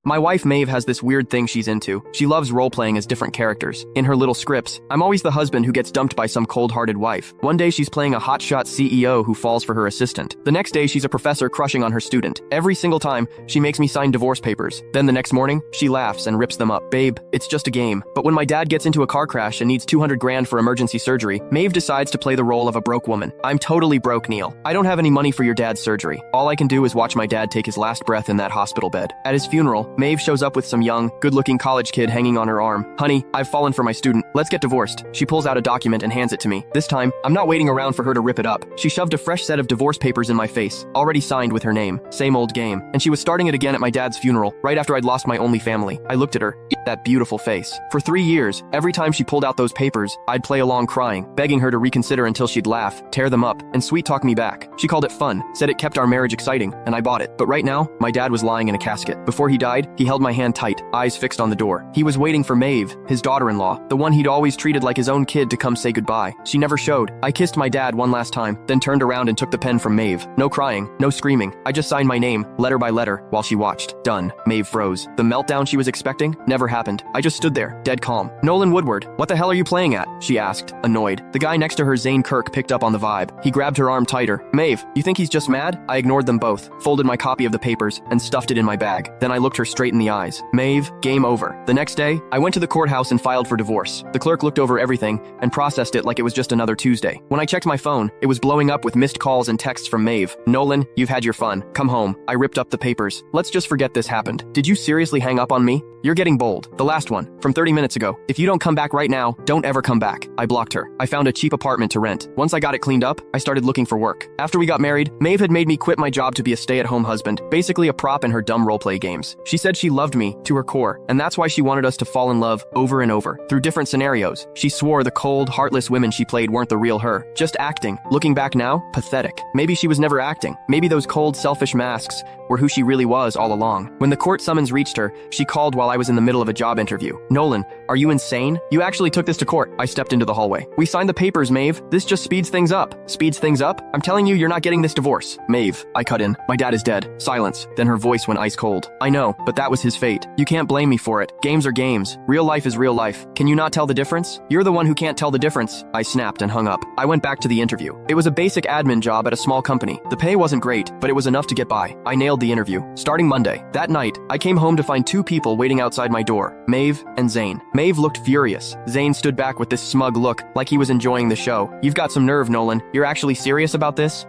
My wife Maeve has this weird thing she's into. She loves role-playing as different characters. In her little scripts, I'm always the husband who gets dumped by some cold-hearted wife. One day she's playing a hotshot CEO who falls for her assistant. The next day she's a professor crushing on her student. Every single time, she makes me sign divorce papers. Then the next morning, she laughs and rips them up. Babe, it's just a game. But when my dad gets into a car crash and needs 200 grand for emergency surgery, Maeve decides to play the role of a broke woman. I'm totally broke, Neil. I don't have any money for your dad's surgery. All I can do is watch my dad take his last breath in that hospital bed. At his funeral, Maeve shows up with some young, good-looking college kid hanging on her arm. Honey, I've fallen for my student. Let's get divorced. She pulls out a document and hands it to me. This time, I'm not waiting around for her to rip it up. She shoved a fresh set of divorce papers in my face, already signed with her name. Same old game. And she was starting it again at my dad's funeral, right after I'd lost my only family. I looked at her. That beautiful face. For 3 years, every time she pulled out those papers, I'd play along crying, begging her to reconsider until she'd laugh, tear them up, and sweet-talk me back. She called it fun, said it kept our marriage exciting, and I bought it. But right now, my dad was lying in a casket. Before he died, he held my hand tight, eyes fixed on the door. He was waiting for Maeve, his daughter-in-law, the one he'd always treated like his own kid, to come say goodbye. She never showed. I kissed my dad one last time, then turned around and took the pen from Maeve. No crying, no screaming. I just signed my name, letter by letter, while she watched. Done. Maeve froze. The meltdown she was expecting never happened. I just stood there, dead calm. Nolan Woodward, what the hell are you playing at? She asked, annoyed. The guy next to her, Zane Kirk, picked up on the vibe. He grabbed her arm tighter. Maeve, you think he's just mad? I ignored them both, folded my copy of the papers, and stuffed it in my bag. Then I looked her straight in the eyes. Maeve, game over. The next day, I went to the courthouse and filed for divorce. The clerk looked over everything and processed it like it was just another Tuesday. When I checked my phone, it was blowing up with missed calls and texts from Maeve. Nolan, you've had your fun. Come home. I ripped up the papers. Let's just forget this happened. Did you seriously hang up on me? You're getting bold. The last one, from 30 minutes ago. If you don't come back right now, don't ever come back. I blocked her. I found a cheap apartment to rent. Once I got it cleaned up, I started looking for work. After we got married, Maeve had made me quit my job to be a stay-at-home husband, basically a prop in her dumb roleplay games. She said she loved me to her core, and that's why she wanted us to fall in love over and over, through different scenarios. She swore the cold, heartless women she played weren't the real her, just acting. Looking back now, pathetic. Maybe she was never acting. Maybe those cold, selfish masks were who she really was all along. When the court summons reached her, she called while I was in the middle of a job interview. Nolan, are you insane? You actually took this to court. I stepped into the hallway. We signed the papers, Maeve. This just speeds things up. Speeds things up? I'm telling you, you're not getting this divorce. Maeve, I cut in. My dad is dead. Silence. Then her voice went ice cold. I know, but that was his fate. You can't blame me for it. Games are games. Real life is real life. Can you not tell the difference? You're the one who can't tell the difference. I snapped and hung up. I went back to the interview. It was a basic admin job at a small company. The pay wasn't great, but it was enough to get by. I nailed the interview. Starting Monday. That night, I came home to find 2 people waiting outside my door, Maeve and Zane. Maeve looked furious. Zane stood back with this smug look, like he was enjoying the show. You've got some nerve, Nolan. You're actually serious about this?